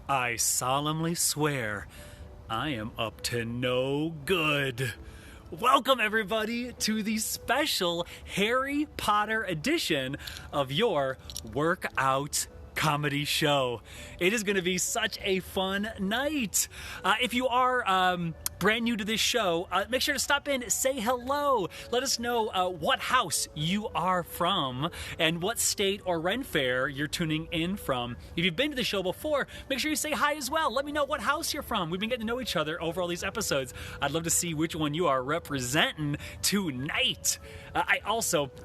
I solemnly swear I am up to no good. Welcome, everybody, to the special Harry Potter edition of your Workout Comedy Show. It is going to be such a fun night. If you are brand new to this show, make sure to stop in, say hello. Let us know what house you are from and what state or Ren Fair you're tuning in from. If you've been to the show before, make sure you say hi as well. Let me know what house you're from. We've been getting to know each other over all these episodes. I'd love to see which one you are representing tonight. I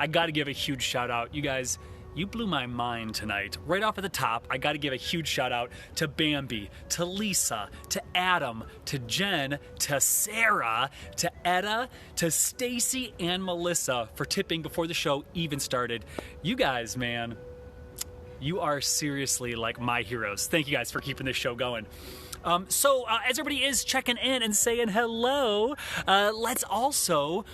got to give a huge shout out. You guys, you blew my mind tonight. Right off at the top, I got to give a huge shout out to Bambi, to Lisa, to Adam, to Jen, to Sarah, to Etta, to Stacy, and Melissa for tipping before the show even started. You guys, man, you are seriously like my heroes. Thank you guys for keeping this show going. So as everybody is checking in and saying hello, let's also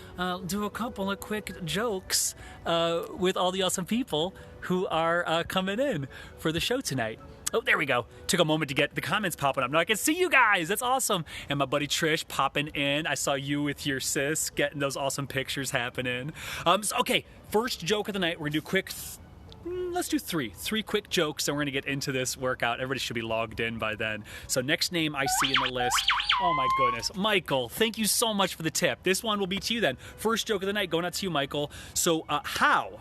do a couple of quick jokes with all the awesome people who are coming in for the show tonight. Oh, there we go. Took a moment to get the comments popping up. Now I can see you guys. That's awesome. And my buddy Trish popping in. I saw you with your sis getting those awesome pictures happening. Okay, first joke of the night. We're going to do quick... Let's do three quick jokes, and we're going to get into this workout. Everybody should be logged in by then. So next name I see in the list. Oh, my goodness. Michael, thank you so much for the tip. This one will be to you then. First joke of the night, going out to you, Michael. So how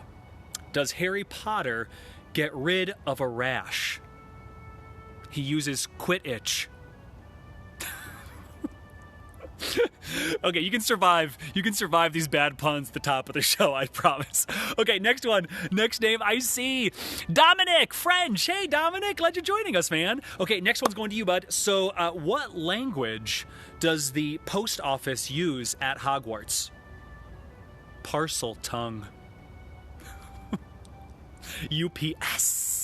does Harry Potter get rid of a rash? He uses quit itch. Okay, you can survive these bad puns at the top of the show, I promise. Okay, next one. Next name I see. Dominic French. Hey, Dominic, glad you're joining us, man. Okay, next one's going to you, bud. So, what language does the post office use at Hogwarts? Parcel tongue. UPS.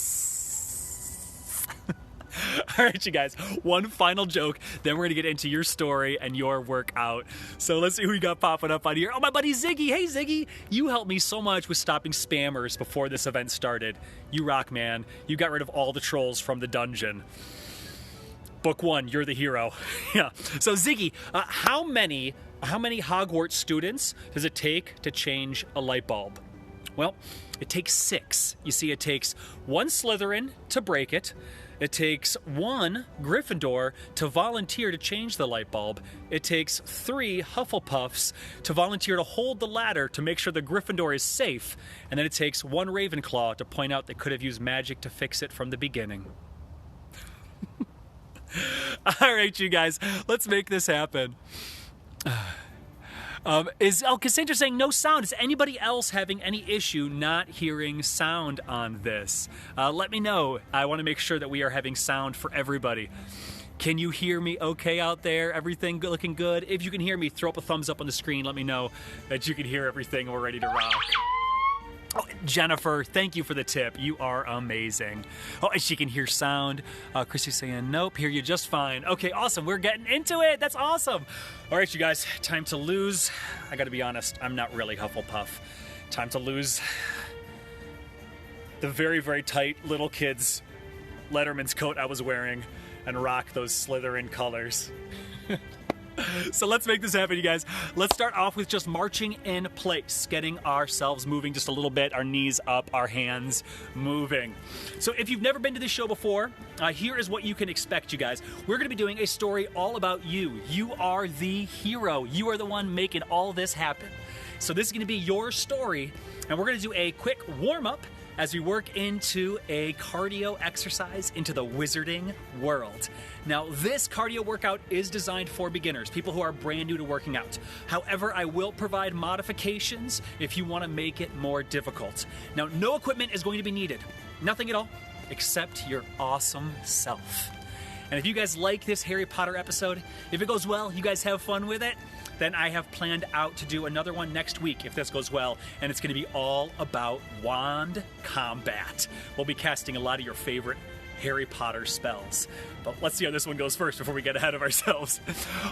All right, you guys, one final joke, then we're going to get into your story and your workout. So let's see who we got popping up on here. Oh, my buddy Ziggy. Hey, Ziggy. You helped me so much with stopping spammers before this event started. You rock, man. You got rid of all the trolls from the dungeon. Book one, you're the hero. Yeah. So, Ziggy, how many Hogwarts students does it take to change a light bulb? Well, it takes 6. You see, it takes 1 Slytherin to break it. It takes 1 Gryffindor to volunteer to change the light bulb. It takes 3 Hufflepuffs to volunteer to hold the ladder to make sure the Gryffindor is safe. And then it takes 1 Ravenclaw to point out they could have used magic to fix it from the beginning. All right, you guys, let's make this happen. Cassandra's saying no sound. Is anybody else having any issue not hearing sound on this? Let me know. I want to make sure that we are having sound for everybody. Can you hear me okay out there? Everything looking good? If you can hear me, throw up a thumbs up on the screen. Let me know that you can hear everything and we're ready to rock. Oh, Jennifer, thank you for the tip. You are amazing. Oh, and she can hear sound. Chrissy's saying, nope, hear you just fine. Okay, awesome. We're getting into it. That's awesome. All right, you guys, time to lose. I got to be honest, I'm not really Hufflepuff. Time to lose the very, very tight little kid's Letterman's coat I was wearing and rock those Slytherin colors. So let's make this happen, you guys. Let's start off with just marching in place, getting ourselves moving just a little bit, our knees up, our hands moving. So if you've never been to this show before, here is what you can expect, you guys. We're going to be doing a story all about you. You are the hero. You are the one making all this happen. So this is going to be your story, and we're going to do a quick warm-up as we work into a cardio exercise into the wizarding world. Now, this cardio workout is designed for beginners, people who are brand new to working out. However, I will provide modifications if you want to make it more difficult. Now, no equipment is going to be needed. Nothing at all, except your awesome self. And if you guys like this Harry Potter episode, if it goes well, you guys have fun with it, then I have planned out to do another one next week if this goes well, and it's going to be all about wand combat. We'll be casting a lot of your favorite Harry Potter spells. But let's see how this one goes first before we get ahead of ourselves.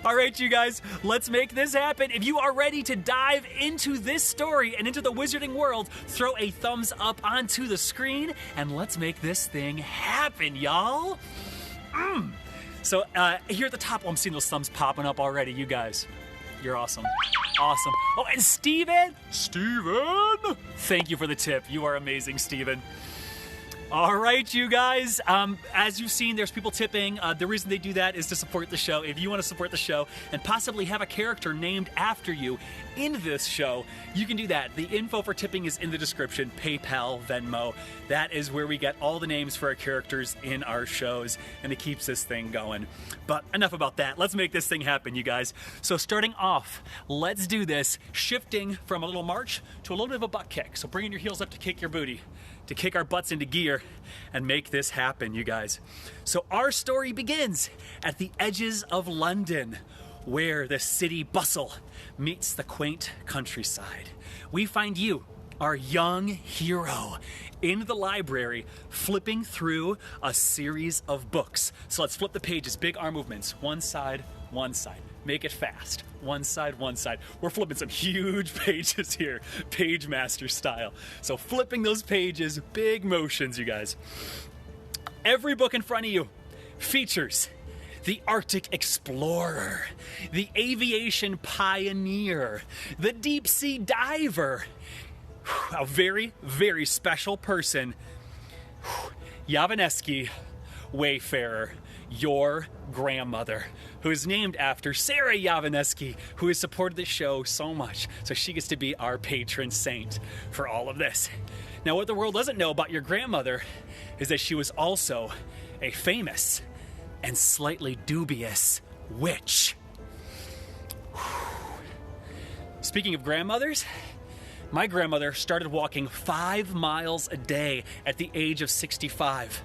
All right, you guys, let's make this happen. If you are ready to dive into this story and into the wizarding world, throw a thumbs up onto the screen, and let's make this thing happen, y'all. So here at the top, I'm seeing those thumbs popping up already, you guys. You're awesome. Awesome. Oh, and Steven! Steven! Thank you for the tip. You are amazing, Steven. All right, you guys. As you've seen, there's people tipping. The reason they do that is to support the show. If you want to support the show and possibly have a character named after you in this show, you can do that. The info for tipping is in the description. PayPal, Venmo. That is where we get all the names for our characters in our shows, and it keeps this thing going. But enough about that. Let's make this thing happen, you guys. So starting off, let's do this, shifting from a little march to a little bit of a butt kick. So bringing your heels up to kick your booty, to kick our butts into gear and make this happen, you guys. So our story begins at the edges of London, where the city bustle meets the quaint countryside. We find you, our young hero, in the library, flipping through a series of books. So let's flip the pages, big arm movements, one side, one side. Make it fast. One side, one side. We're flipping some huge pages here, Page Master style. So flipping those pages, big motions, you guys. Every book in front of you features the Arctic explorer, the aviation pioneer, the deep sea diver, a very, very special person, Yavanesky Wayfarer, your grandmother, who is named after Sarah Yavanesky, who has supported the show so much. So she gets to be our patron saint for all of this. Now, what the world doesn't know about your grandmother is that she was also a famous and slightly dubious witch. Speaking of grandmothers, my grandmother started walking 5 miles a day at the age of 65.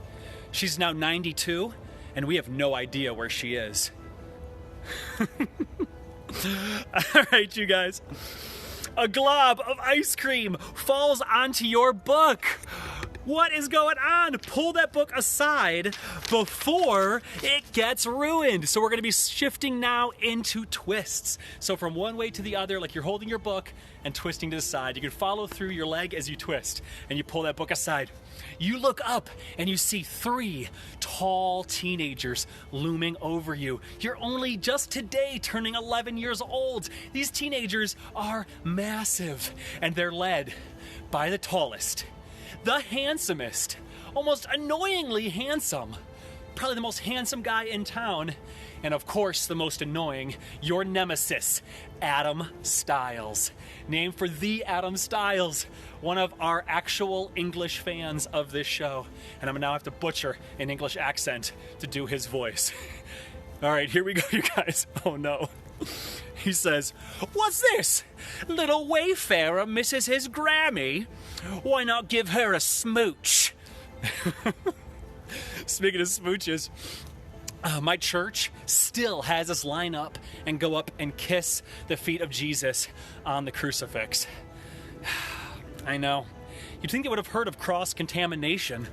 She's now 92, and we have no idea where she is. All right, you guys. A glob of ice cream falls onto your book. What is going on? Pull that book aside before it gets ruined. So we're going to be shifting now into twists. So from one way to the other, like you're holding your book and twisting to the side. You can follow through your leg as you twist, and you pull that book aside. You look up and you see 3 tall teenagers looming over you. You're only just today turning 11 years old. These teenagers are massive, and they're led by the tallest, the handsomest, almost annoyingly handsome, probably the most handsome guy in town, and of course the most annoying, your nemesis, Adam Styles. Named for the Adam Styles, one of our actual English fans of this show. And I'm gonna now have to butcher an English accent to do his voice. All right, here we go, you guys. Oh no. He says, "What's this? Little Wayfarer misses his Grammy. Why not give her a smooch?" Speaking of smooches, my church still has us line up and go up and kiss the feet of Jesus on the crucifix. I know. You'd think they would have heard of cross-contamination.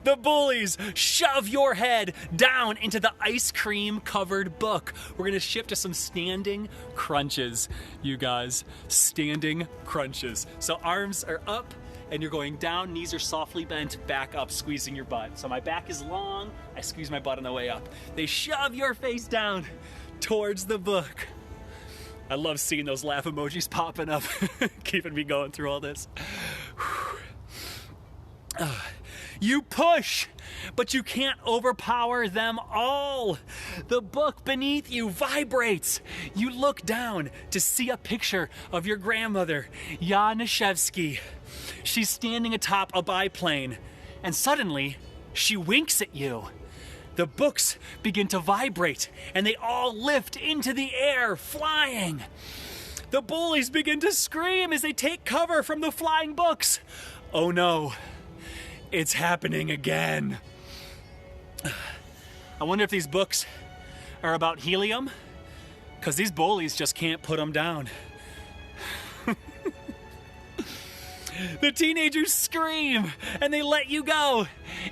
The bullies shove your head down into the ice cream covered book. We're gonna shift to some standing crunches, you guys. Standing crunches. So arms are up and you're going down, knees are softly bent, back up, squeezing your butt. So my back is long, I squeeze my butt on the way up. They shove your face down towards the book. I love seeing those laugh emojis popping up, keeping me going through all this. You push, but you can't overpower them all. The book beneath you vibrates. You look down to see a picture of your grandmother, Yanishevsky. She's standing atop a biplane, and suddenly she winks at you. The books begin to vibrate, and they all lift into the air, flying. The bullies begin to scream as they take cover from the flying books. Oh no. It's happening again. I wonder if these books are about helium, because these bullies just can't put them down. The teenagers scream and they let you go.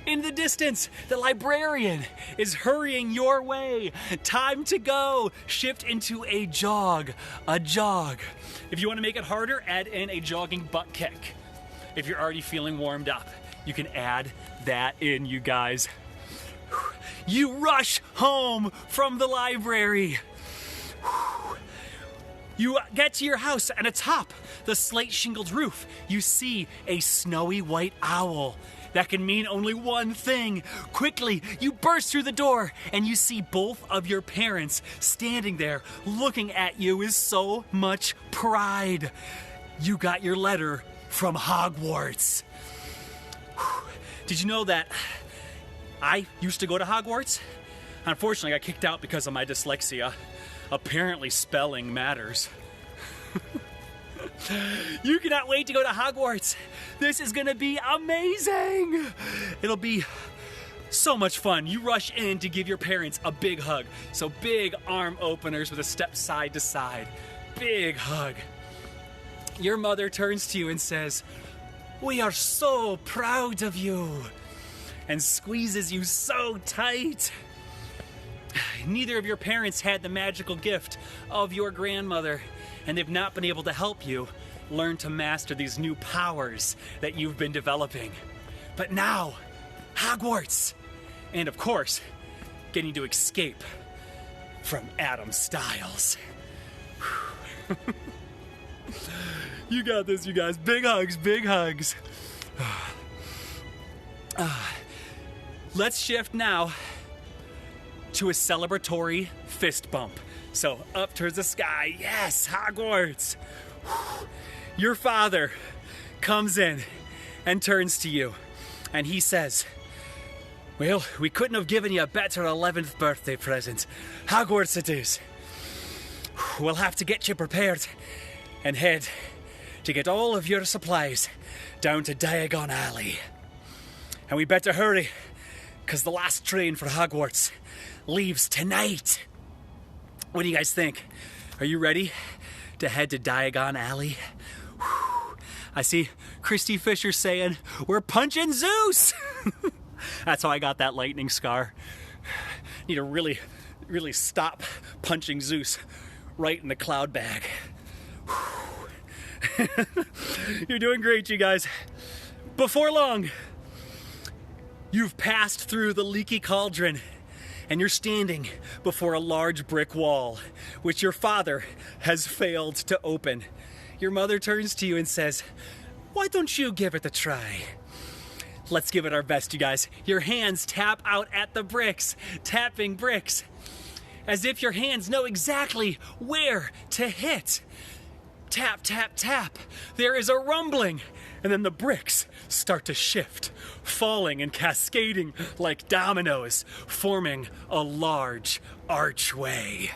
In the distance, the librarian is hurrying your way. Time to go. Shift into a jog. A jog. If you want to make it harder, add in a jogging butt kick. If you're already feeling warmed up, you can add that in, you guys. You rush home from the library. You get to your house, and atop the slate-shingled roof, you see a snowy white owl. That can mean only one thing. Quickly, you burst through the door, and you see both of your parents standing there looking at you with so much pride. You got your letter from Hogwarts. Did you know that I used to go to Hogwarts? Unfortunately, I got kicked out because of my dyslexia. Apparently, spelling matters. You cannot wait to go to Hogwarts. This is gonna be amazing. It'll be so much fun. You rush in to give your parents a big hug. So big arm openers with a step side to side. Big hug. Your mother turns to you and says, "We are so proud of you," and squeezes you so tight. Neither of your parents had the magical gift of your grandmother, and they've not been able to help you learn to master these new powers that you've been developing. But now, Hogwarts, and of course, getting to escape from Adam Styles. You got this, you guys. Big hugs, big hugs. Let's shift now to a celebratory fist bump. So up towards the sky. Yes, Hogwarts. Your father comes in and turns to you, and he says, "Well, we couldn't have given you a better 11th birthday present. Hogwarts it is. We'll have to get you prepared and head to get all of your supplies down to Diagon Alley. And we better hurry, because the last train for Hogwarts leaves tonight." What do you guys think? Are you ready to head to Diagon Alley? Whew. I see Christy Fisher saying, "We're punching Zeus!" That's how I got that lightning scar. Need to really stop punching Zeus right in the cloud bag. You're doing great, you guys. Before long, you've passed through the leaky cauldron, and you're standing before a large brick wall, which your father has failed to open. Your mother turns to you and says, "Why don't you give it a try?" Let's give it our best, you guys. Your hands tap out at the bricks, tapping bricks, as if your hands know exactly where to hit. Tap, tap, tap. There is a rumbling, and then the bricks start to shift, falling and cascading like dominoes, forming a large archway.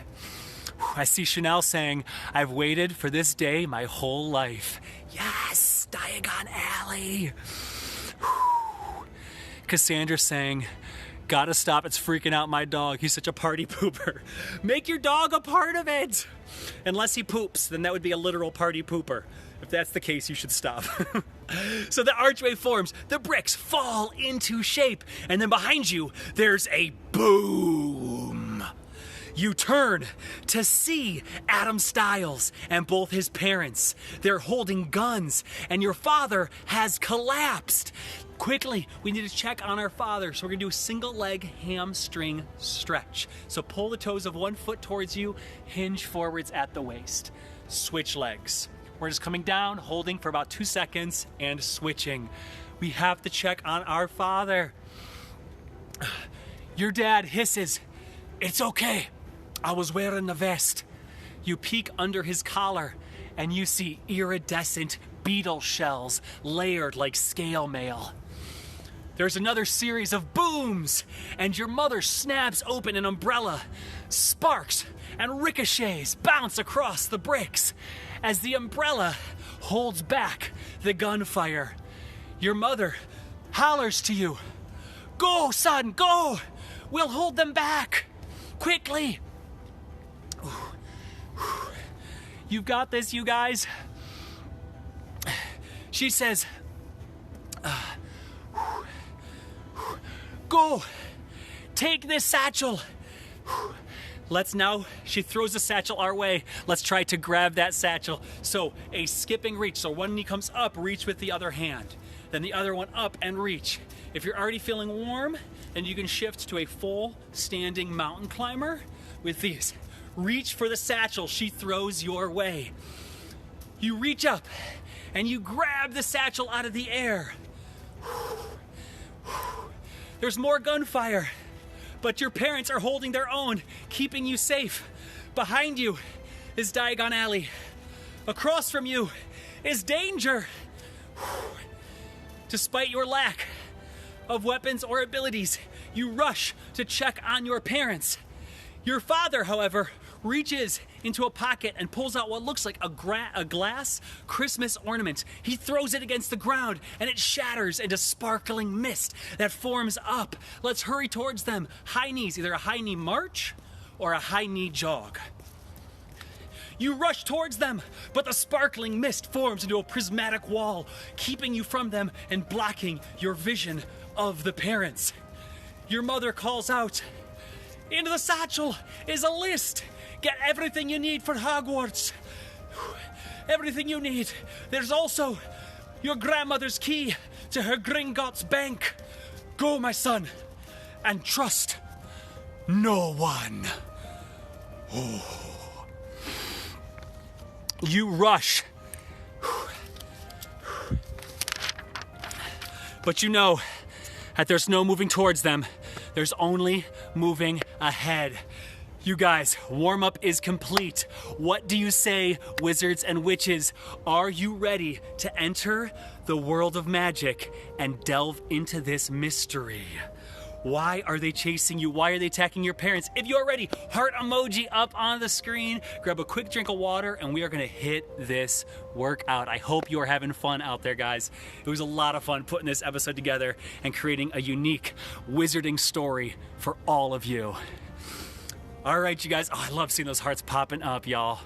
I see Chanel saying, "I've waited for this day my whole life." Yes, Diagon Alley. Cassandra saying, "Gotta stop, it's freaking out my dog. He's such a party pooper." Make your dog a part of it. Unless he poops, then that would be a literal party pooper. If that's the case, you should stop. So the archway forms, the bricks fall into shape, and then behind you, there's a boom. You turn to see Adam Styles and both his parents. They're holding guns, and your father has collapsed. Quickly, we need to check on our father, so we're gonna do a single leg hamstring stretch. So pull the toes of one foot towards you, hinge forwards at the waist. Switch legs. We're just coming down, holding for about 2 seconds, and switching. We have to check on our father. Your dad hisses, "It's okay, I was wearing the vest." You peek under his collar, and you see iridescent beetle shells layered like scale mail. There's another series of booms, and your mother snaps open an umbrella. Sparks and ricochets bounce across the bricks as the umbrella holds back the gunfire. Your mother hollers to you, "Go, son, go! We'll hold them back! Quickly!" You've got this, you guys. She says, go, take this satchel. She throws the satchel our way. Let's try to grab that satchel. So a skipping reach. So one knee comes up, reach with the other hand. Then the other one up and reach. If you're already feeling warm, then you can shift to a full standing mountain climber with these. Reach for the satchel she throws your way. You reach up and you grab the satchel out of the air. There's more gunfire, but your parents are holding their own, keeping you safe. Behind you is Diagon Alley. Across from you is danger. Despite your lack of weapons or abilities, you rush to check on your parents. Your father, however, reaches into a pocket and pulls out what looks like a glass Christmas ornament. He throws it against the ground and it shatters into sparkling mist that forms up. Let's hurry towards them. High knees, either a high knee march or a high knee jog. You rush towards them, but the sparkling mist forms into a prismatic wall, keeping you from them and blocking your vision of the parents. Your mother calls out, "Into the satchel is a list. Get everything you need for Hogwarts. Everything you need. There's also your grandmother's key to her Gringotts bank. Go, my son, and trust no one." Oh. You rush. But you know that there's no moving towards them. There's only moving ahead. You guys, warm-up is complete. What do you say, wizards and witches? Are you ready to enter the world of magic and delve into this mystery? Why are they chasing you? Why are they attacking your parents? If you're ready, heart emoji up on the screen. Grab a quick drink of water, and we are gonna hit this workout. I hope you are having fun out there, guys. It was a lot of fun putting this episode together and creating a unique wizarding story for all of you. All right, you guys. Oh, I love seeing those hearts popping up, y'all.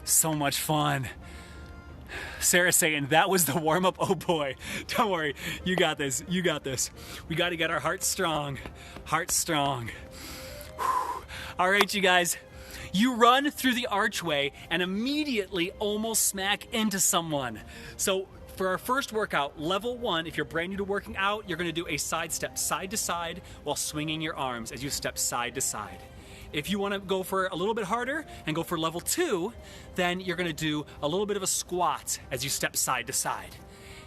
So much fun. Sarah saying, that was the warm-up. Oh boy, don't worry, you got this, you got this. We got to get our hearts strong, hearts strong. Whew. All right, you guys, you run through the archway and immediately almost smack into someone. So for our first workout, level 1, if you're brand new to working out, you're gonna do a side step, side to side, while swinging your arms as you step side to side. If you want to go for a little bit harder and go for level 2, then you're going to do a little bit of a squat as you step side to side.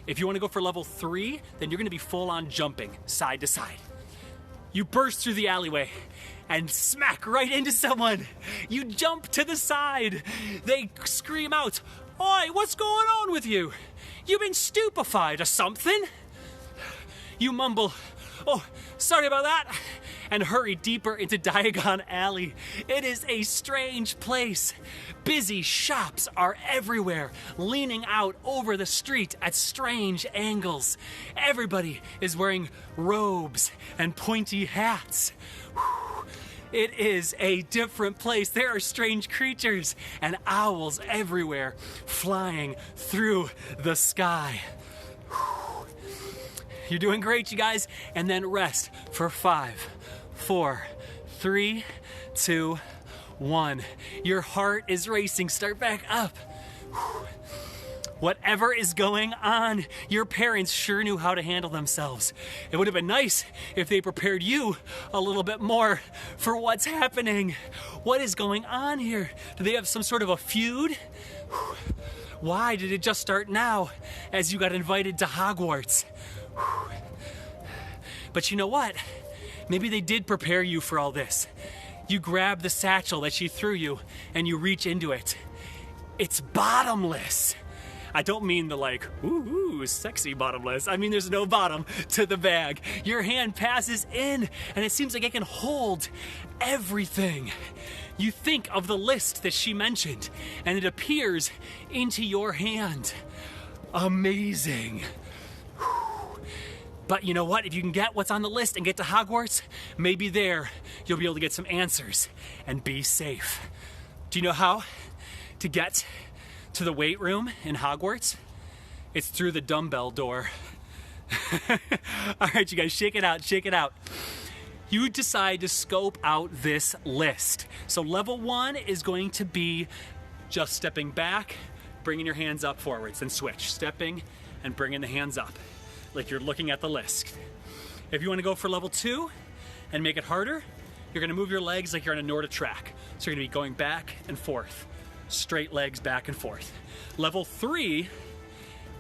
If you want to go for level 3, then you're going to be full on jumping side to side. You burst through the alleyway and smack right into someone. You jump to the side. They scream out, "Oi, what's going on with you? You've been stupefied or something?" You mumble, "Oh, sorry about that," and hurry deeper into Diagon Alley. It is a strange place. Busy shops are everywhere, leaning out over the street at strange angles. Everybody is wearing robes and pointy hats. It is a different place. There are strange creatures and owls everywhere, flying through the sky. You're doing great, you guys. And then rest for 5, 4, 3, 2, 1. Your heart is racing. Start back up. Whatever is going on, your parents sure knew how to handle themselves. It would have been nice if they prepared you a little bit more for what's happening. What is going on here? Do they have some sort of a feud? Why did it just start now as you got invited to Hogwarts? But you know what? Maybe they did prepare you for all this. You grab the satchel that she threw you and you reach into it. It's bottomless. I don't mean the like, ooh, sexy bottomless. I mean there's no bottom to the bag. Your hand passes in and it seems like it can hold everything. You think of the list that she mentioned and it appears into your hand. Amazing. But you know what? If you can get what's on the list and get to Hogwarts, maybe there you'll be able to get some answers and be safe. Do you know how to get to the weight room in Hogwarts? It's through the dumbbell door. All right, you guys, shake it out, shake it out. You decide to scope out this list. So level 1 is going to be just stepping back, bringing your hands up forwards, then switch. Stepping and bringing the hands up, like you're looking at the list. If you want to go for level 2 and make it harder, you're going to move your legs like you're on a Nordic track. So you're going to be going back and forth, straight legs back and forth. Level 3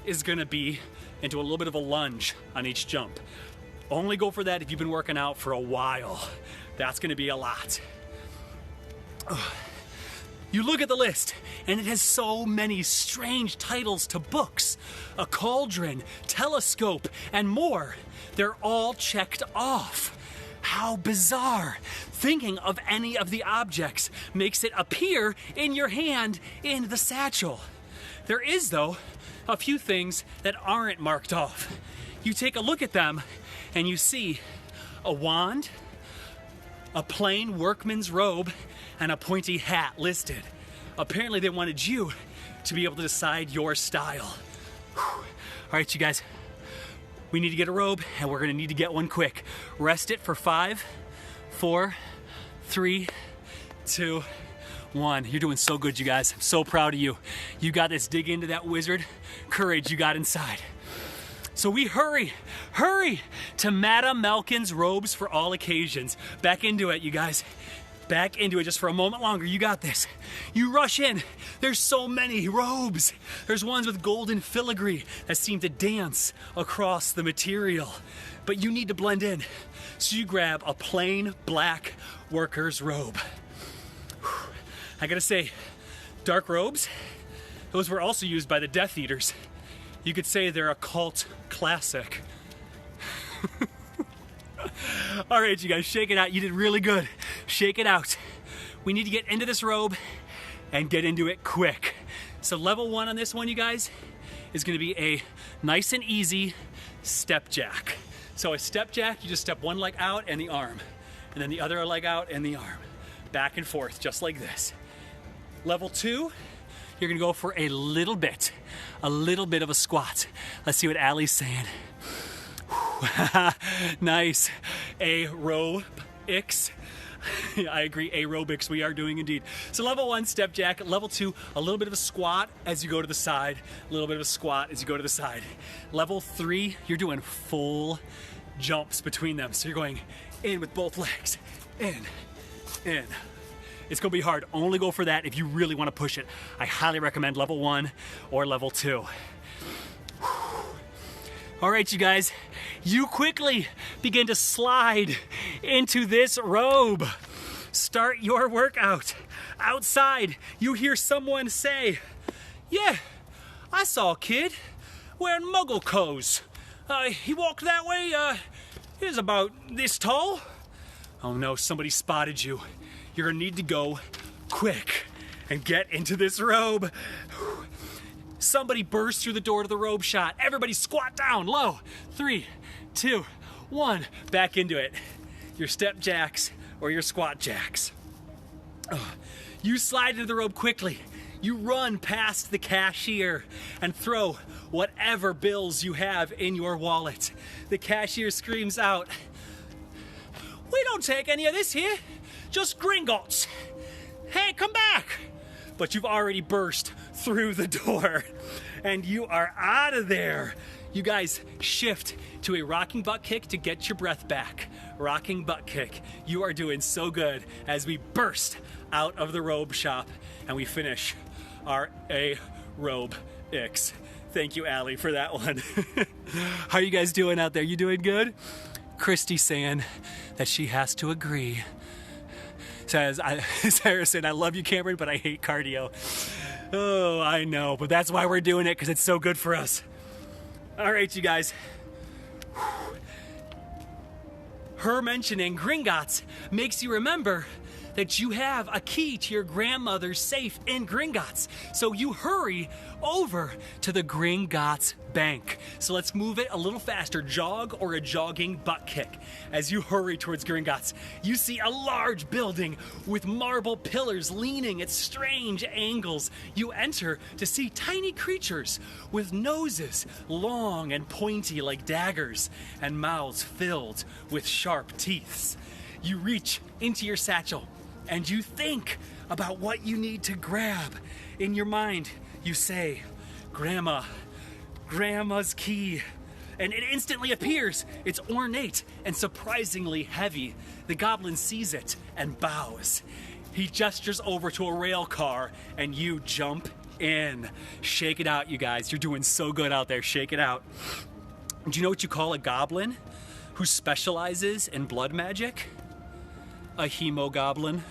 is going to be into a little bit of a lunge on each jump. Only go for that if you've been working out for a while. That's going to be a lot. You look at the list, and it has so many strange titles to books. A cauldron, telescope, and more. They're all checked off. How bizarre. Thinking of any of the objects makes it appear in your hand in the satchel. There is, though, a few things that aren't marked off. You take a look at them and you see a wand, a plain workman's robe, and a pointy hat listed. Apparently they wanted you to be able to decide your style. All right, you guys, we need to get a robe and we're gonna need to get one quick. Rest it for 5, 4, 3, 2, 1. You're doing so good, you guys. I'm so proud of you. You got this. Dig into that wizard courage you got inside. So we hurry to Madame Malkin's robes for all occasions. Back into it, you guys. Back into it just for a moment longer. You got this. You rush in. There's so many robes. There's ones with golden filigree that seem to dance across the material. But you need to blend in. So you grab a plain black worker's robe. I gotta say, dark robes, those were also used by the Death Eaters. You could say they're a cult classic. All right, you guys, shake it out. You did really good. Shake it out. We need to get into this robe and get into it quick. So level 1 on this one, you guys, is gonna be a nice and easy step jack. So a step jack, you just step one leg out and the arm, and then the other leg out and the arm. Back and forth, just like this. Level 2, you're gonna go for a little bit of a squat. Let's see what Allie's saying. Nice. Aerobics. I agree, aerobics we are doing indeed. So level 1, step jack. Level 2, a little bit of a squat as you go to the side. A little bit of a squat as you go to the side. Level 3, you're doing full jumps between them. So you're going in with both legs. In. It's gonna be hard. Only go for that if you really wanna push it. I highly recommend level 1 or level 2. All right, you guys, you quickly begin to slide into this robe. Start your workout. Outside, you hear someone say, "Yeah, I saw a kid wearing muggle clothes. He walked that way, he was about this tall." Oh no, somebody spotted you. You're gonna need to go quick and get into this robe. Somebody burst through the door to the robe shot. Everybody squat down low. 3, 2, 1. Back into it. Your step jacks or your squat jacks. You slide into the robe quickly. You run past the cashier and throw whatever bills you have in your wallet. The cashier screams out, "We don't take any of this here. Just Gringotts. Hey, come back." But you've already burst through the door and you are out of there. You guys shift to a rocking butt kick to get your breath back. Rocking butt kick. You are doing so good as we burst out of the robe shop and we finish our aerobics. Thank you, Allie, for that one. How are you guys doing out there? You doing good? Christy saying that she has to agree. Says, Sarah said, "I love you, Cameron, but I hate cardio." Oh, I know, but that's why we're doing it, because it's so good for us. All right, you guys. Her mentioning Gringotts makes you remember that you have a key to your grandmother's safe in Gringotts. So you hurry over to the Gringotts Bank. So let's move it a little faster. Jog or a jogging butt kick. As you hurry towards Gringotts, you see a large building with marble pillars leaning at strange angles. You enter to see tiny creatures with noses long and pointy like daggers and mouths filled with sharp teeth. You reach into your satchel and you think about what you need to grab. In your mind, you say, Grandma's key. And it instantly appears. It's ornate and surprisingly heavy. The goblin sees it and bows. He gestures over to a rail car and you jump in. Shake it out, you guys. You're doing so good out there. Shake it out. Do you know what you call a goblin who specializes in blood magic? A hemogoblin.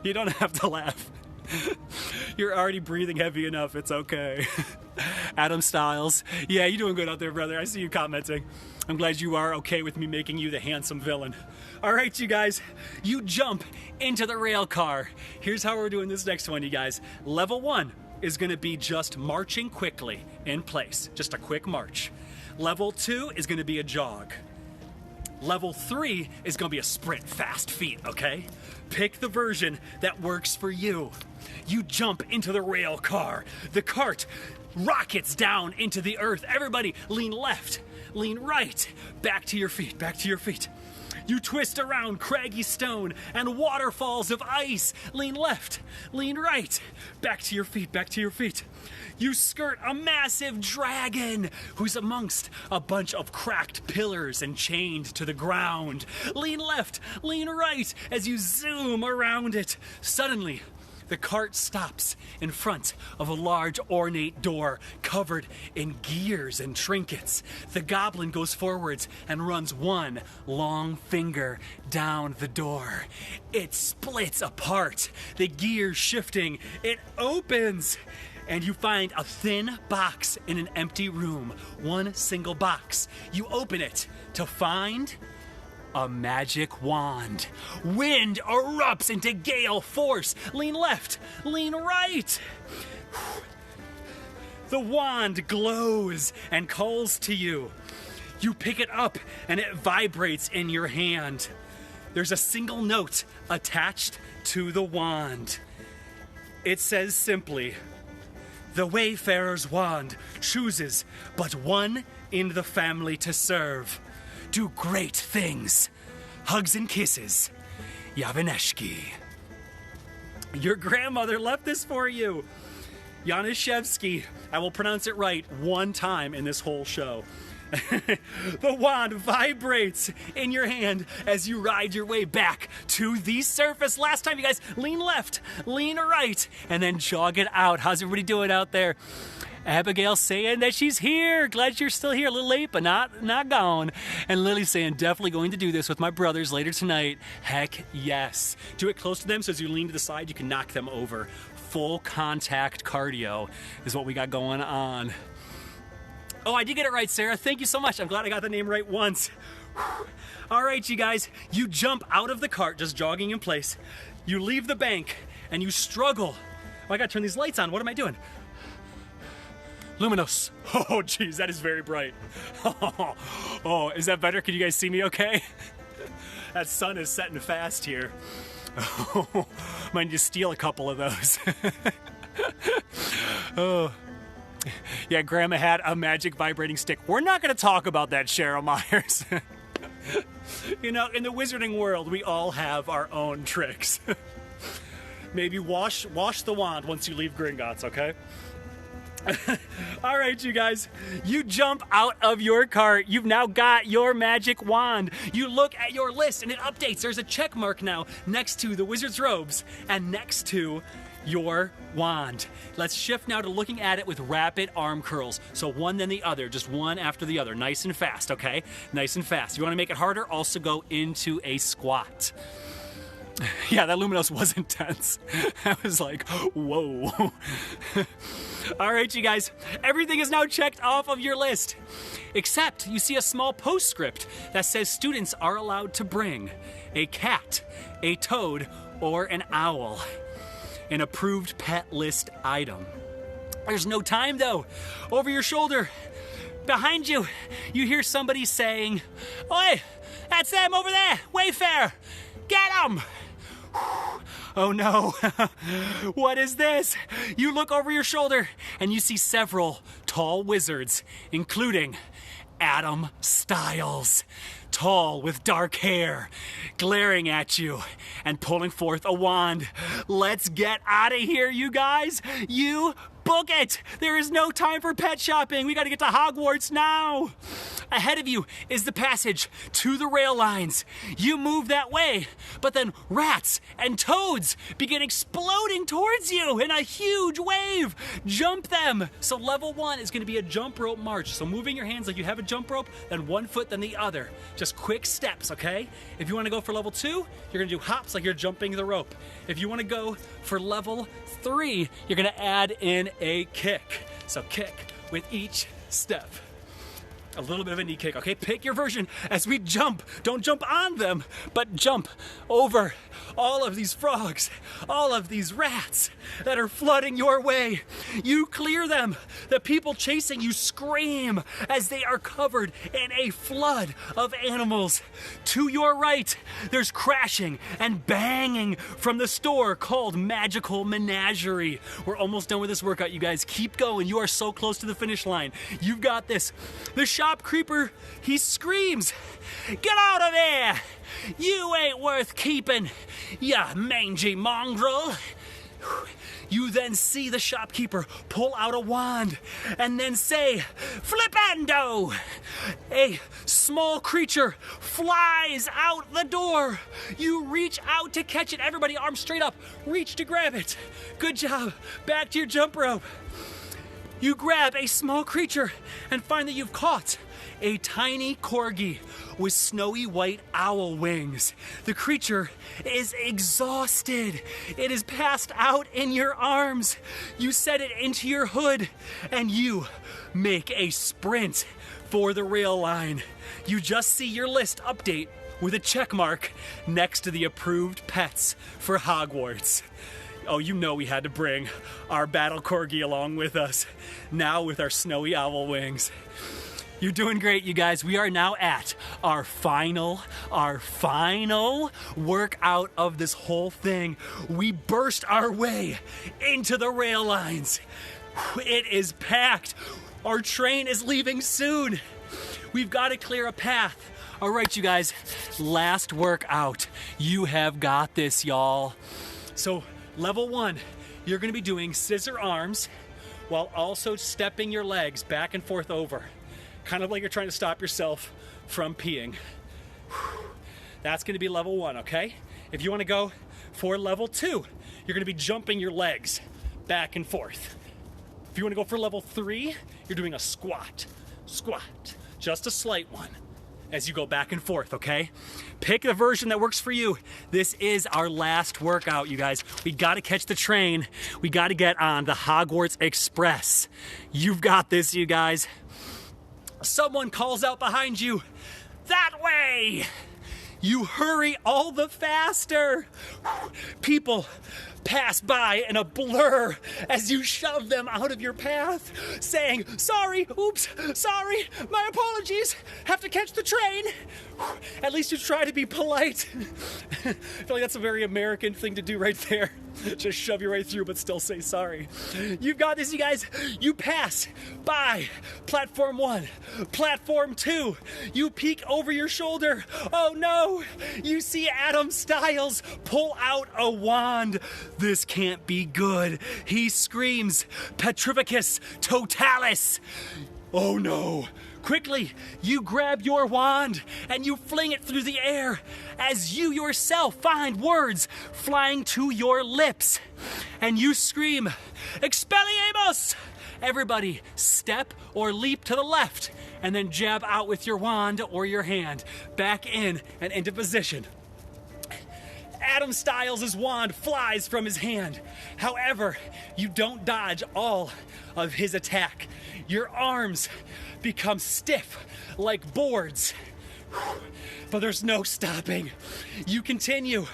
You don't have to laugh. You're already breathing heavy enough. It's okay. Adam Styles. Yeah, you're doing good out there, brother. I see you commenting. I'm glad you are okay with me making you the handsome villain. All right, you guys. You jump into the rail car. Here's how we're doing this next one, you guys. Level 1 is going to be just marching quickly in place. Just a quick march. Level 2 is going to be a jog. Level 3 is going to be a sprint, fast feet, okay? Pick the version that works for you. You jump into the rail car. The cart rockets down into the earth. Everybody lean left, lean right. Back to your feet, back to your feet. You twist around craggy stone and waterfalls of ice. Lean left, lean right. Back to your feet, back to your feet. You skirt a massive dragon who's amongst a bunch of cracked pillars and chained to the ground. Lean left, lean right as you zoom around it. Suddenly, the cart stops in front of a large ornate door covered in gears and trinkets. The goblin goes forwards and runs one long finger down the door. It splits apart, the gears shifting. It opens, and you find a thin box in an empty room. One single box. You open it to find a magic wand. Wind erupts into gale force. Lean left, lean right. The wand glows and calls to you. You pick it up and it vibrates in your hand. There's a single note attached to the wand. It says simply, "The Wayfarer's wand chooses but one in the family to serve. Do great things. Hugs and kisses. Yavaneshki." Your grandmother left this for you. Yanishevsky. I will pronounce it right one time in this whole show. The wand vibrates in your hand as you ride your way back to the surface. Last time, you guys, lean left, lean right, and then jog it out. How's everybody doing out there? Abigail saying that she's here. Glad you're still here. A little late, but not gone. And Lily saying, definitely going to do this with my brothers later tonight. Heck yes. Do it close to them so as you lean to the side, you can knock them over. Full contact cardio is what we got going on. Oh, I did get it right, Sarah. Thank you so much. I'm glad I got the name right once. Whew. All right, you guys. You jump out of the cart, just jogging in place. You leave the bank, and you struggle. Oh, I got to turn these lights on. What am I doing? Luminous. Oh, geez, that is very bright. Oh, is that better? Can you guys see me okay? That sun is setting fast here. Oh, might need to steal a couple of those. Oh. Yeah, Grandma had a magic vibrating stick. We're not going to talk about that, Cheryl Myers. You know, in the wizarding world, we all have our own tricks. Maybe wash the wand once you leave Gringotts, okay? All right, you guys, you jump out of your cart. You've now got your magic wand. You look at your list and it updates. There's a check mark now next to the wizard's robes and next to your wand. Let's shift now to looking at it with rapid arm curls. So one then the other, just one after the other, nice and fast, okay? Nice and fast. If you want to make it harder, also go into a squat. Yeah, that Luminos was intense. I was like, whoa. All right, you guys, everything is now checked off of your list. Except you see a small postscript that says students are allowed to bring a cat, a toad, or an owl. An approved pet list item. There's no time though. Over your shoulder, behind you, you hear somebody saying, "Oi, that's them over there, Wayfair, get them!" Oh no, what is this? You look over your shoulder and you see several tall wizards, including Adam Styles, tall with dark hair, glaring at you and pulling forth a wand. Let's get out of here, you guys. You book it. There is no time for pet shopping. We got to get to Hogwarts now. Ahead of you is the passage to the rail lines. You move that way, but then rats and toads begin exploding towards you in a huge wave. Jump them. So level 1 is going to be a jump rope march. So moving your hands like you have a jump rope, then one foot, then the other. Just quick steps, okay? If you want to go for level 2, you're going to do hops like you're jumping the rope. If you want to go for level 3, you're going to add in a kick. So kick with each step. A little bit of a knee kick, okay? Pick your version as we jump. Don't jump on them, but jump over all of these frogs, all of these rats that are flooding your way. You clear them. The people chasing you scream as they are covered in a flood of animals. To your right, there's crashing and banging from the store called Magical Menagerie. We're almost done with this workout, you guys. Keep going. You are so close to the finish line. You've got this. The shop creeper, he screams, "Get out of there! You ain't worth keeping, ya mangy mongrel!" You then see the shopkeeper pull out a wand and then say, "Flipendo!" A small creature flies out the door. You reach out to catch it. Everybody, arms straight up. Reach to grab it. Good job. Back to your jump rope. You grab a small creature and find that you've caught a tiny corgi with snowy white owl wings. The creature is exhausted. It is passed out in your arms. You set it into your hood and you make a sprint for the rail line. You just see your list update with a check mark next to the approved pets for Hogwarts. Oh, you know we had to bring our battle corgi along with us, now with our snowy owl wings. You're doing great, you guys. We are now at our final workout of this whole thing. We burst our way into the rail lines. It is packed. Our train is leaving soon. We've got to clear a path. All right, you guys, last workout. You have got this, y'all. So, level 1, you're going to be doing scissor arms while also stepping your legs back and forth over. Kind of like you're trying to stop yourself from peeing. That's going to be level 1, okay? If you want to go for level 2, you're going to be jumping your legs back and forth. If you want to go for level 3, you're doing a squat, just a slight one as you go back and forth, okay? Pick the version that works for you. This is our last workout, you guys. We got to catch the train. We got to get on the Hogwarts Express. You've got this, you guys. Someone calls out behind you, "That way!" You hurry all the faster. People pass by in a blur as you shove them out of your path, saying, "Sorry, oops, sorry, my apologies, have to catch the train." At least you try to be polite. I feel like that's a very American thing to do right there. Just shove your way through but still say sorry. You've got this, you guys. You pass by platform 1, platform 2. You peek over your shoulder. Oh no! You see Adam Styles pull out a wand. This can't be good. He screams, "Petrificus totalis!" Oh no! Quickly, you grab your wand and you fling it through the air as you yourself find words flying to your lips. And you scream, "Expelliarmus!" Everybody, step or leap to the left and then jab out with your wand or your hand. Back in and into position. Adam Styles' wand flies from his hand. However, you don't dodge all of his attack. Your arms become stiff like boards. But there's no stopping. You continue.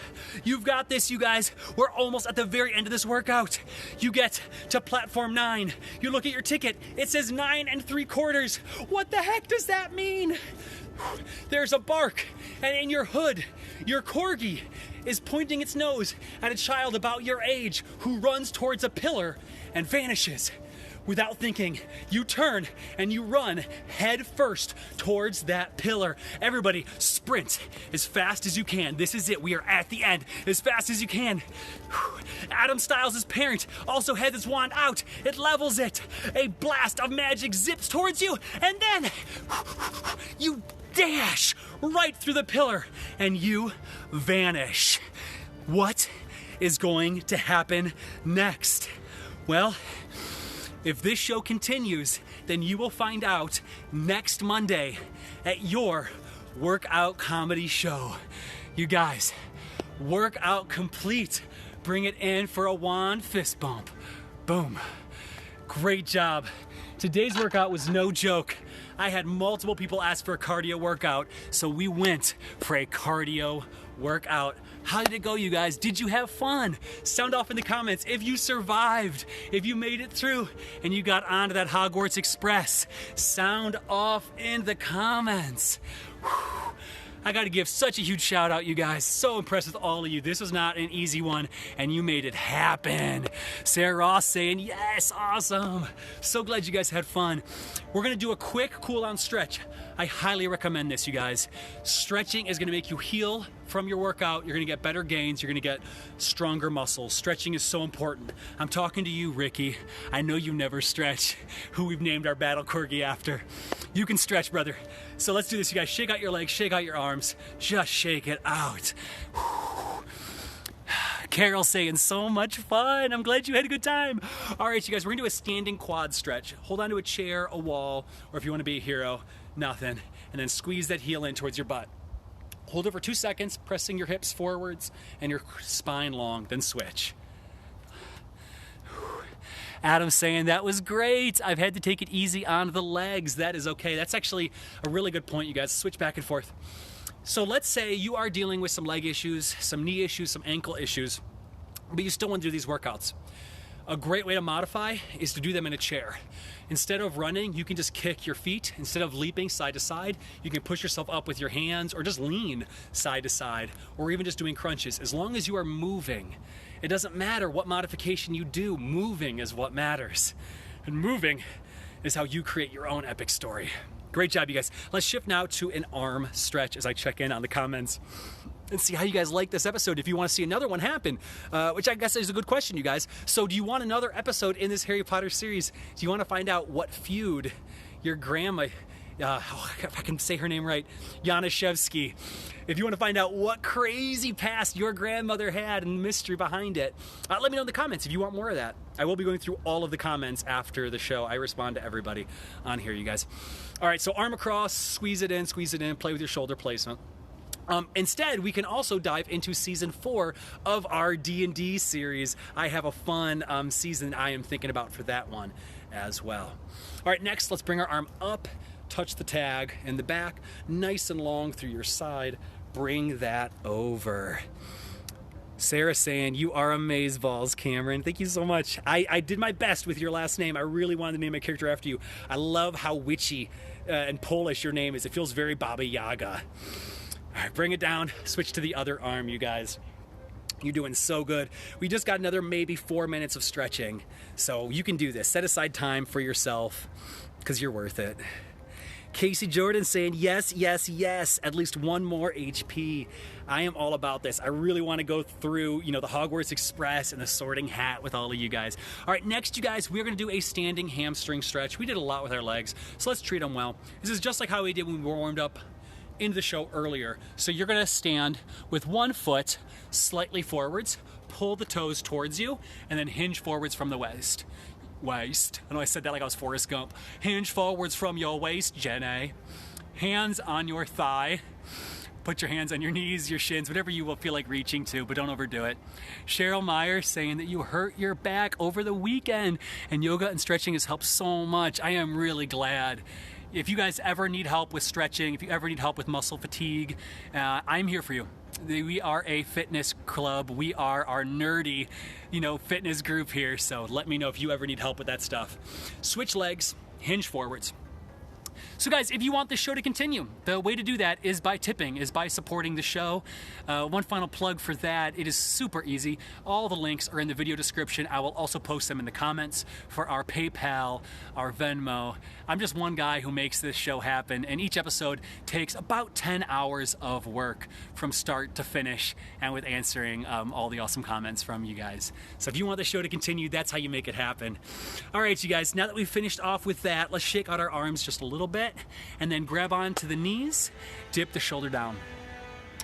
You've got this, you guys. We're almost at the very end of this workout. You get to platform 9. You look at your ticket. It says 9 3/4. What the heck does that mean? There's a bark, and in your hood, your corgi is pointing its nose at a child about your age who runs towards a pillar and vanishes. Without thinking, you turn and you run head first towards that pillar. Everybody, sprint as fast as you can. This is it. We are at the end. As fast as you can. Adam Styles' parent also has his wand out. It levels it. A blast of magic zips towards you, and then you dash right through the pillar and you vanish. What is going to happen next? Well, if this show continues, then you will find out next Monday at your workout comedy show. You guys, workout complete. Bring it in for a wand fist bump. Boom. Great job. Today's workout was no joke. I had multiple people ask for a cardio workout, so we went for a cardio workout. How did it go, you guys? Did you have fun? Sound off in the comments if you survived, if you made it through, and you got onto that Hogwarts Express. Sound off in the comments. Whew. I gotta give such a huge shout out, you guys. So impressed with all of you. This was not an easy one, and you made it happen. Sarah Ross saying, yes, awesome. So glad you guys had fun. We're gonna do a quick cool down stretch. I highly recommend this, you guys. Stretching is gonna make you heal from your workout. You're gonna get better gains. You're gonna get stronger muscles. Stretching is so important. I'm talking to you, Ricky. I know you never stretch, who we've named our battle corgi after. You can stretch, brother. So let's do this, you guys. Shake out your legs, shake out your arms. Just shake it out. Carol saying, so much fun. I'm glad you had a good time. All right, you guys, we're gonna do a standing quad stretch. Hold on to a chair, a wall, or if you wanna be a hero, nothing. And then squeeze that heel in towards your butt. Hold it for 2 seconds, pressing your hips forwards and your spine long, then switch. Adam's saying, that was great. I've had to take it easy on the legs. That is okay. That's actually a really good point, you guys. Switch back and forth. So let's say you are dealing with some leg issues, some knee issues, some ankle issues, but you still want to do these workouts. A great way to modify is to do them in a chair. Instead of running, you can just kick your feet. Instead of leaping side to side, you can push yourself up with your hands or just lean side to side, or even just doing crunches. As long as you are moving, it doesn't matter what modification you do, moving is what matters. And moving is how you create your own epic story. Great job, you guys. Let's shift now to an arm stretch as I check in on the comments and see how you guys like this episode. If you want to see another one happen, which I guess is a good question, you guys. So do you want another episode in this Harry Potter series? Do you want to find out what feud your grandma, if I can say her name right, Yanishevsky. If you want to find out what crazy past your grandmother had and the mystery behind it, let me know in the comments if you want more of that. I will be going through all of the comments after the show. I respond to everybody on here, you guys. All right, so arm across, squeeze it in, play with your shoulder placement. Instead, we can also dive into season 4 of our D&D series. I have a fun season I am thinking about for that one as well. All right, next, let's bring our arm up, touch the tag in the back, nice and long through your side. Bring that over. Sarah saying, you are amazeballs, Cameron. Thank you so much. I did my best with your last name. I really wanted to name my character after you. I love how witchy and Polish your name is. It feels very Baba Yaga. All right, bring it down. Switch to the other arm, you guys. You're doing so good. We just got another maybe 4 minutes of stretching. So you can do this. Set aside time for yourself because you're worth it. Casey Jordan saying, yes, yes, yes, at least one more HP. I am all about this. I really want to go through, the Hogwarts Express and the Sorting Hat with all of you guys. All right, next, you guys, we're going to do a standing hamstring stretch. We did a lot with our legs, so let's treat them well. This is just like how we did when we warmed up into the show earlier. So you're going to stand with one foot slightly forwards, pull the toes towards you, and then hinge forwards from the waist. I know I said that like I was Forrest Gump. Hinge forwards from your waist, Jenny. Hands on your thigh. Put your hands on your knees, your shins, whatever you will feel like reaching to, but don't overdo it. Cheryl Meyer saying that you hurt your back over the weekend and yoga and stretching has helped so much. I am really glad. If you guys ever need help with stretching, if you ever need help with muscle fatigue, I'm here for you. We are a fitness club. We are our nerdy, fitness group here. So let me know if you ever need help with that stuff. Switch legs, hinge forwards. So guys, if you want this show to continue, the way to do that is by tipping, is by supporting the show. One final plug for that, it is super easy. All the links are in the video description. I will also post them in the comments for our PayPal, our Venmo. I'm just one guy who makes this show happen, and each episode takes about 10 hours of work from start to finish, and with answering all the awesome comments from you guys. So if you want the show to continue, that's how you make it happen. All right, you guys, now that we've finished off with that, let's shake out our arms just a little bit, and then grab onto the knees, dip the shoulder down.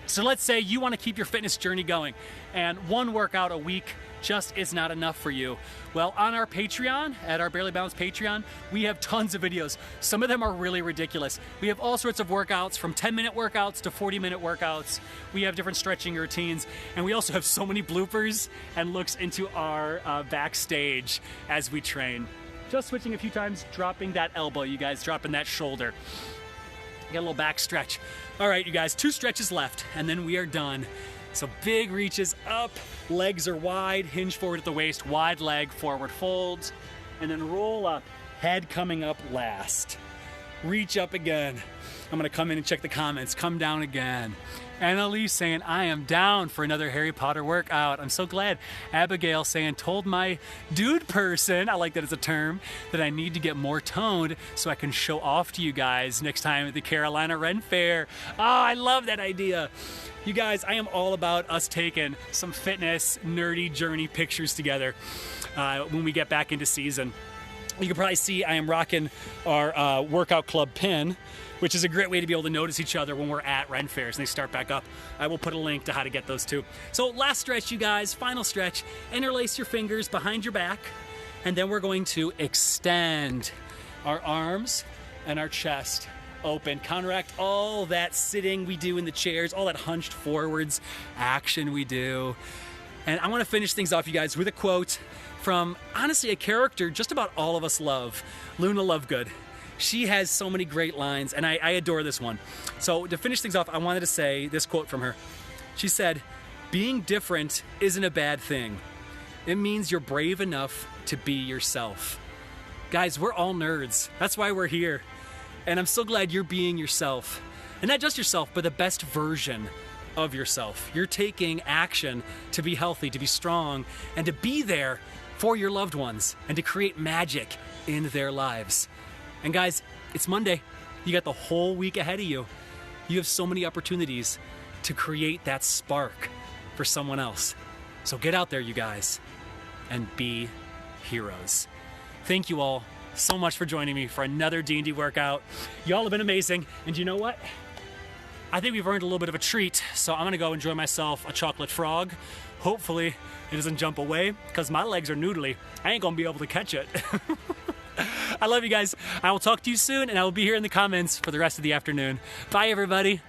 So let's say you want to keep your fitness journey going, and one workout a week just is not enough for you. Well, on our Patreon, at our Barely Balanced Patreon, we have tons of videos. Some of them are really ridiculous. We have all sorts of workouts, from 10-minute workouts to 40-minute workouts. We have different stretching routines, and we also have so many bloopers and looks into our backstage as we train. Just switching a few times, dropping that elbow, you guys, dropping that shoulder. Get a little back stretch. All right, you guys, 2 stretches left, and then we are done. So big reaches up, legs are wide, hinge forward at the waist, wide leg, forward folds, and then roll up, head coming up last. Reach up again. I'm gonna come in and check the comments, come down again. Annalise saying, I am down for another Harry Potter workout. I'm so glad. Abigail saying, told my dude person, I like that as a term, that I need to get more toned so I can show off to you guys next time at the Carolina Ren Fair. Oh, I love that idea. You guys, I am all about us taking some fitness, nerdy journey pictures together when we get back into season. You can probably see I am rocking our workout club pin, which is a great way to be able to notice each other when we're at Ren Fairs and they start back up. I will put a link to how to get those too. So last stretch, you guys, final stretch. Interlace your fingers behind your back, and then we're going to extend our arms and our chest open. Counteract all that sitting we do in the chairs, all that hunched forwards action we do. And I want to finish things off, you guys, with a quote from, honestly, a character just about all of us love, Luna Lovegood. She has so many great lines, and I adore this one. So to finish things off, I wanted to say this quote from her. She said, being different isn't a bad thing. It means you're brave enough to be yourself. Guys, we're all nerds. That's why we're here. And I'm so glad you're being yourself. And not just yourself, but the best version of yourself. You're taking action to be healthy, to be strong, and to be there for your loved ones, and to create magic in their lives. And guys, it's Monday. You got the whole week ahead of you. You have so many opportunities to create that spark for someone else. So get out there, you guys, and be heroes. Thank you all so much for joining me for another D&D workout. Y'all have been amazing. And you know what? I think we've earned a little bit of a treat. So I'm gonna go enjoy myself a chocolate frog. Hopefully it doesn't jump away, because my legs are noodly. I ain't gonna be able to catch it. I love you guys. I will talk to you soon, and I will be here in the comments for the rest of the afternoon. Bye, everybody.